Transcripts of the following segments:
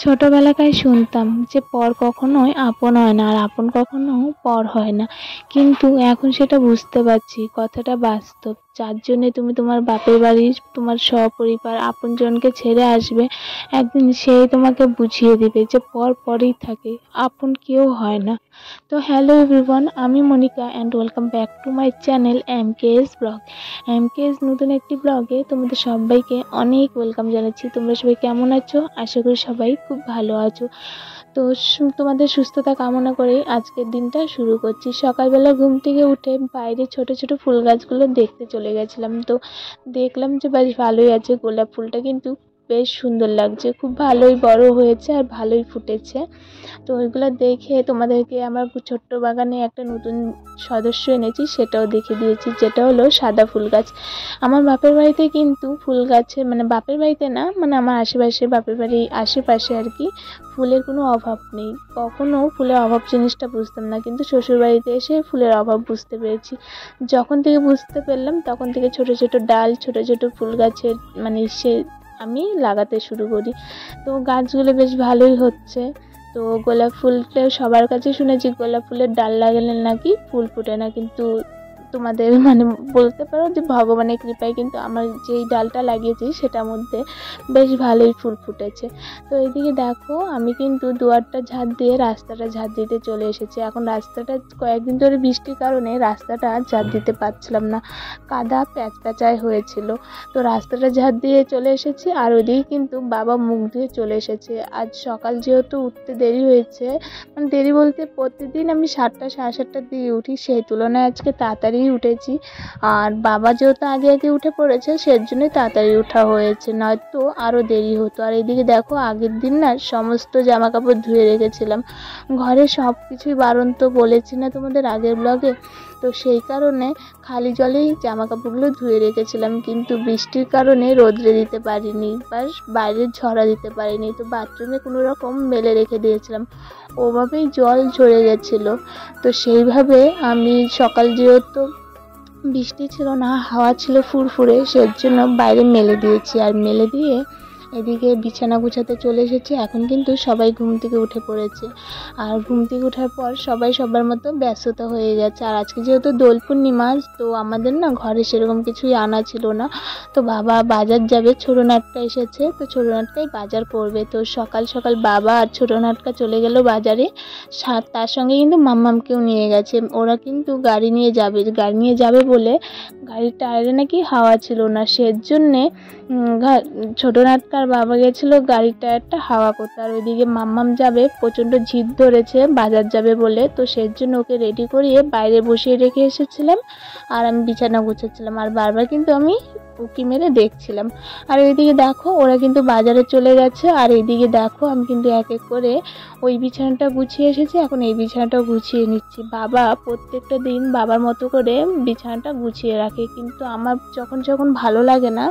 ছোটবেলাকার শুনতাম যে পর কখনোই আপন হয় না আর আপন কখনো পর হয় না, কিন্তু এখন সেটা বুঝতে পারছি কথাটা বাস্তব। যার জন্যে তুমি তোমার বাপের বাড়ির তোমার সপরিবার আপনজনকে ছেড়ে আসবে, একদিন সেই তোমাকে বুঝিয়ে দিবে যে পর পরেই থাকে, আপন কেউ হয় না। তো হ্যালো এভরিওয়ান, আমি Monika and welcome back to my channel MKS blog. MKS নতুন একটি ব্লগে তোমাদের সবাইকে অনেক ওয়েলকাম জানাচ্ছি। তোমরা সবাই কেমন আছো? আশা করি সবাই খুব ভালো আছো। তো তোমাদের সুস্থতা কামনা করে আজকের দিনটা শুরু করছি। সকালবেলা ঘুম থেকে উঠে বাইরে ছোট ছোট ফুল গাছগুলো দেখতে চলে গেছিলাম। তো দেখলাম যে বেশ ভালোই আছে, গোলাপ ফুলটা কিন্তু বেশ সুন্দর লাগছে, খুব ভালোই বড় হয়েছে আর ভালোই ফুটেছে। তো ওইগুলো দেখে তোমাদেরকে আমার ছোট্ট বাগানে একটা নতুন সদস্য এনেছি সেটাও দেখে দিয়েছি, যেটা হলো সাদা ফুল গাছ। আমার বাপের বাড়িতে কিন্তু ফুল গাছের বাপের বাড়িতে না, আমার আশেপাশে, বাপের বাড়ির আশেপাশে আর কি, ফুলের কোনো অভাব নেই। কখনো ফুলের অভাব জিনিসটা বুঝতাম না, কিন্তু শ্বশুর বাড়িতে এসে ফুলের অভাব বুঝতে পেরেছি। যখন থেকে বুঝতে পারলাম তখন থেকে ছোট ছোট ডাল, ছোট ছোট ফুল গাছের সে আমি লাগাতে শুরু করি। তো গাছগুলো বেশ ভালোই হচ্ছে। তো গোলাপ ফুলটা সবার কাছে শুনেছি গোলাপ ফুলের ডাল লাগালে নাকি ফুল ফোটে না, কিন্তু তোমাদের বলতে পারো যে ভগবানের কৃপায় কিন্তু আমার যেই ডালটা লাগিয়েছি সেটার মধ্যে বেশ ভালোই ফুল ফুটেছে। তো এইদিকে দেখো, আমি কিন্তু দুয়ারটা ঝাড় দিয়ে রাস্তাটা ঝাড় দিতে চলে এসেছি। এখন রাস্তাটা কয়েকদিন ধরে বৃষ্টির কারণে রাস্তাটা ঝাড় দিতে পারছিলাম না, কাদা প্যাচপ্যাচায় হয়েছিল। তো রাস্তাটা ঝাড় দিয়ে চলে এসেছি, আর ওইদিকে কিন্তু বাবা মুখ ধুয়ে চলে এসেছে। আজ সকাল যেহেতু উঠতে দেরি হয়েছে, দেরি বলতে প্রতিদিন আমি 7টা সাড়ে 7টার দিকে উঠি, সেই তুলনায় আজকে তাড়াতাড়ি উঠেছি। আর বাবা যেহেতু আগে আগে উঠে পড়েছে সেজন্যই তাড়াতাড়ি ওঠা হয়েছে, নয়তো আরও দেরি হতো। আর এদিকে দেখো, আগের দিন না সমস্ত জামা কাপড় ধুয়ে রেখেছিলাম। ঘরে সব কিছুই বারণ তো বলেছি না তোমাদের আগের ব্লগে, তো সেই কারণে খালি জলেই জামা কাপড়গুলো ধুয়ে রেখেছিলাম, কিন্তু বৃষ্টির কারণে রোদ্রে দিতে পারিনি বা বাইরে ঝরা দিতে পারিনি। তো বাথরুমে কোনো রকম মেলে রেখে দিয়েছিলাম, ওভাবেই জল ঝরে গেছিলো। তো সেইভাবে আমি সকাল যেহেতু বৃষ্টি ছিল না, হাওয়া ছিল ফুরফুরে, সেজন্য বাইরে মেলে দিয়েছি। আর মেলে দিয়ে এদিকে বিছানা গুছাতে চলে এসেছি। এখন কিন্তু সবাই ঘুম থেকে উঠে পড়েছে, আর ঘুম থেকে ওঠার পর সবাই সবার মতো ব্যস্ততা হয়ে গেছে। আর আজকে যেহেতু দোল পূর্ণিমা, তো আমাদের না ঘরে সেরকম কিছুই আনা ছিল না। তো বাবা বাজার যাবে, ছোটো নাটকা এসেছে, তো ছোটো নাটকাই বাজার করবে। তো সকাল সকাল বাবা আর ছোটো নাটকা চলে গেল বাজারে, তার সঙ্গে কিন্তু মাম্মামকেও নিয়ে গেছে। ওরা কিন্তু গাড়ি নিয়ে যাবে বলে গাড়ির টায়ারে নাকি হাওয়া ছিল না, সেজন্যে ছোট নাটকার বাবা গেছিল গাড়ির টায়ারটা হাওয়া করতে। আর ওইদিকে মাম্মাম যাবে, প্রচণ্ড জিদ ধরেছে বাজার যাবে বলে, তো সেজন্য ওকে রেডি করিয়ে বাইরে বসিয়ে রেখে এসেছিলাম। আর আমি বিছানা গুছাচ্ছিলাম, আর বারবার কিন্তু আমি উঁকি মেরে দেখছিলাম। আর এইদিকে দেখো, ওরা কিন্তু বাজারে চলে গেছে। আর এইদিকে দেখো, আমি কিন্তু এক এক করে ওই বিছানাটা গুছিয়ে এসেছি, এখন এই বিছানাটাও গুছিয়ে নিচ্ছি। বাবা প্রত্যেকটা দিন বাবার মতো করে বিছানাটা গুছিয়ে রাখে, কিন্তু আমার যখন যখন ভালো লাগে না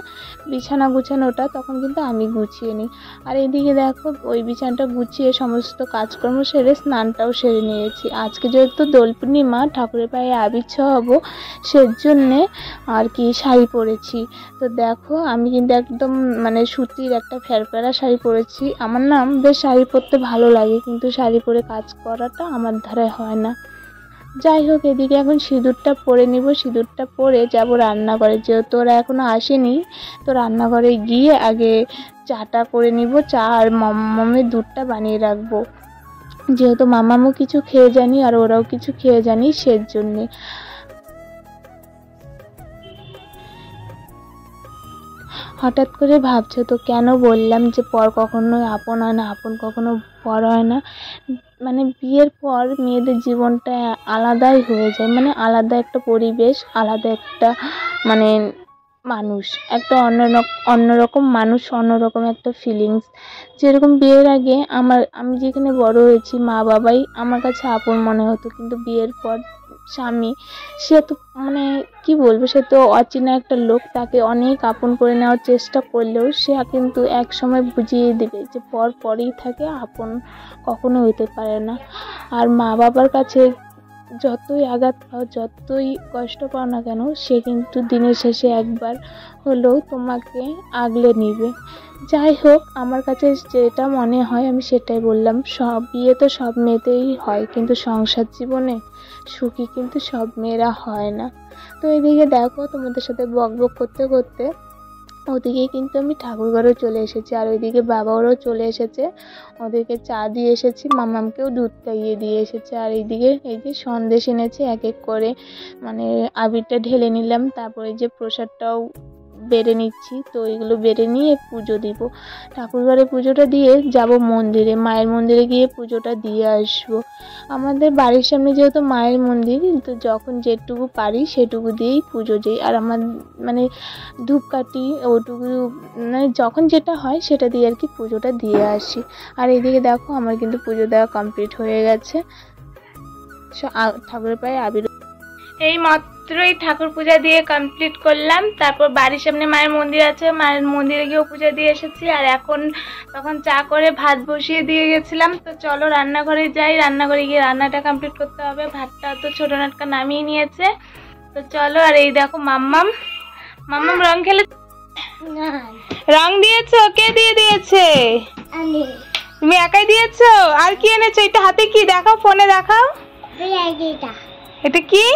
বিছানা গুছানোটা, তখন কিন্তু আমি গুছিয়ে নিই। আর এইদিকে দেখো, ওই বিছানাটা গুছিয়ে সমস্ত কাজকর্ম সেরে স্নানটাও সেরে নিয়েছি। আজকে যেহেতু দোল পূর্ণিমা, ঠাকুরের পায়ে আবির ছোঁয়াবো, সেজন্যে আর কি শাড়ি পরেছি। তো দেখো, আমি কিন্তু একদম সুতির একটা ফেরফেরা শাড়ি পরেছি। আমার না বেশ শাড়ি পরতে ভালো লাগে, কিন্তু শাড়ি পরে কাজ করাটা আমার দ্বারা হয় না। যাই হোক, এদিকে এখন সিঁদুরটা পরে নিব, সিঁদুরটা পরে যাব রান্নাঘরে, যেহেতু ওরা এখনো আসেনি। তো রান্নাঘরে গিয়ে আগে চাটা করে নিব, চা আর মামামের দুধটা বানিয়ে রাখবো, যেহেতু মামামও কিছু খেয়ে জানি আর ওরাও কিছু খেয়ে জানি, সেজন্যে। হঠাৎ করে ভাবছো তো কেন বললাম যে পর কখনো আপন হয় না, আপন কখনো পর হয় না। বিয়ের পর মেয়েদের জীবনটা আলাদাই হয়ে যায়, আলাদা একটা পরিবেশ, আলাদা একটা মানুষ, একটা অন্যরকম মানুষ, অন্যরকম একটা ফিলিংস। যেরকম বিয়ের আগে আমি যেখানে বড় হয়েছি, মা বাবাই আমার কাছে আপন মনে হতো, কিন্তু বিয়ের পর স্বামী, সে তো কি বলবো, সে তো অচেনা একটা লোক, তাকে অনেক আপন করে নেওয়ার চেষ্টা করলেও সে কিন্তু এক সময় বুঝিয়ে দেবে যে পর পরেই থাকে, আপন কখনো হতে পারে না। আর মা বাবার কাছে যতই আঘাত পাও, যতই কষ্ট পাও না কেন, সে কিন্তু দিনের শেষে একবার হলেও তোমাকে আগলে নিবে। যাই হোক, আমার কাছে যেটা মনে হয় আমি সেটাই বললাম। বিয়ে তো সব মেয়েতেই হয়, কিন্তু সংসার জীবনে সুখী কিন্তু সব মেয়েরা হয় না। তো এদিকে দেখো, তোমাদের সাথে বক বক করতে করতে ওদিকে কিন্তু আমি ঠাকুর ঘরে চলে এসেছি, আর ওইদিকে বাবা ওরাও চলে এসেছে। ওদেরকে চা দিয়ে এসেছি, মামামকেও দুধ খাইয়ে দিয়ে এসেছে। আর এইদিকে এই যে সন্দেশ এনেছি, এক এক করে মানে আবিরটা ঢেলে নিলাম, তারপরে যে প্রসাদটাও বেড়ে নিচ্ছি। তো এগুলো বেড়ে নিয়ে পুজো দিব। ঠাকুর ঘরে পুজোটা দিয়ে যাব মন্দিরে, মায়ের মন্দিরে গিয়ে পুজোটা দিয়ে আসবো। আমাদের বাড়ির সামনে যেহেতু মায়ের মন্দির, তো যখন যেটুকু পারি সেটুকু দিয়েই পুজো দিই। আর আমার মানে ধূপকাঠি ওটুকু, মানে যখন যেটা হয় সেটা দিয়ে আর কি পুজোটা দিয়ে আসি। আর এদিকে দেখো, আমার কিন্তু পুজো দেওয়া কমপ্লিট হয়ে গেছে। ঠাকুরের পায়ে আবির এই মাত্রই ঠাকুর পূজা দিয়ে কমপ্লিট করলাম। তারপর বাড়ির সামনে মায়ের মন্দির আছে, মায়ের মন্দিরে গিয়েও পূজা দিয়ে এসেছি। আর এখন তখন চা করে ভাত বসিয়ে দিয়ে গেছিলাম। তো চলো রান্নাঘরে যাই, রান্নাঘরে গিয়ে রান্নাটা কমপ্লিট করতে হবে। ভাতটা তো ছোট নাটকা নামিয়ে নিয়েছে। তো চলো। আর এই দেখো মাম্মাম, মাম্মাম রং খেলে, রং দিয়েছো? কে দিয়ে দিয়েছে? তুমি একাই দিয়েছো? আর কি এনেছো? এটা হাতে কি দেখাও, ফোনে দেখাও। এটা কি?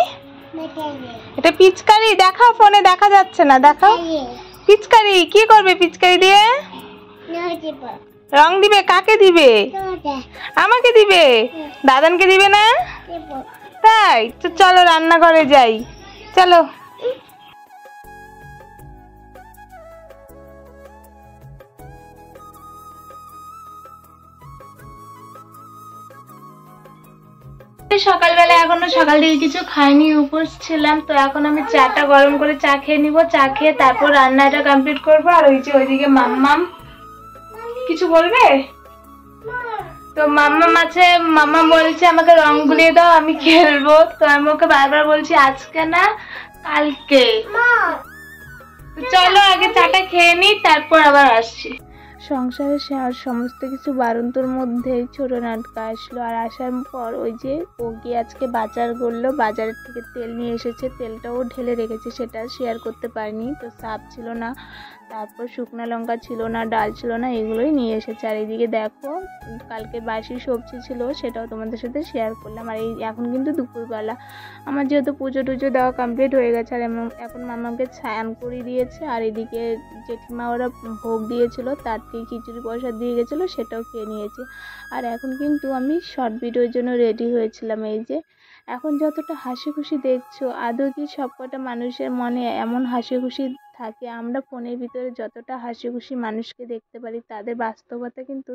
এটা পিচকারি। দেখাও, ফোনে দেখা যাচ্ছে না, দেখাও। পিচকারি কি করবে? পিচকারি দিয়ে রং দিবে? কাকে দিবে? আমাকে দিবে? দাদানকে দিবে না? তাই তো চলো রান্নাঘরে যাই, চলো। সকালবেলা এখনো সকাল থেকে কিছু খাইনি, উপোস ছিলাম। তো এখন আমি চাটা গরম করে চা খেয়ে নিব। চা খেয়ে তারপর রান্নাটা কমপ্লিট করবো। আর ওই যে ওইদিকে মাম্মাম কিছু বলবে? তো মাম্মাম আছে, মাম্মা বলছে আমাকে রং গুলিয়ে দাও, আমি খেলবো। তো আমি ওকে বারবার বলছি আজকে না, কালকে। তো চলো আগে চাটা খেয়ে নি, তারপর আবার আসছি। সংসারে সমস্ত কিছু বারন্তর মধ্যে ছোট নাটকা আসলো। আর আসার পর ওই যে ও গিয়ে আজকে বাজার করলো, বাজারের থেকে তেল নিয়ে এসেছে। তেলটাও ঢেলে রেখেছে, সেটা শেয়ার করতে পারিনি। তো সাপ ছিল না, তারপর শুকনো লঙ্কা ছিল না, ডাল ছিল না, এগুলোই নিয়ে এসেছে। আর এইদিকে দেখো, কালকে বাসি সবজি ছিল, সেটাও তোমাদের সাথে শেয়ার করলাম। আর এই এখন কিন্তু দুপুরবেলা, আমার যেহেতু পুজো টুজো দেওয়া কমপ্লিট হয়ে গেছে। আর এখন মামাকে ছায়ান করে দিয়েছে। আর এদিকে জেঠিমা ওরা ভোগ দিয়েছিল, তার থেকে খিচুড়ি প্রসাদ দিয়ে গেছিলো, সেটাও খেয়ে নিয়েছি। আর এখন কিন্তু আমি শর্ট ভিডিওর জন্য রেডি হয়েছিলাম। এই যে এখন যতটা হাসি খুশি দেখছো, আদৌ কি সবকটা মানুষের মনে এমন হাসি খুশি থাকে? আমরা ফোনের ভিতরে যতটা হাসি খুশি মানুষকে দেখতে পারি, তাদের বাস্তবতা কিন্তু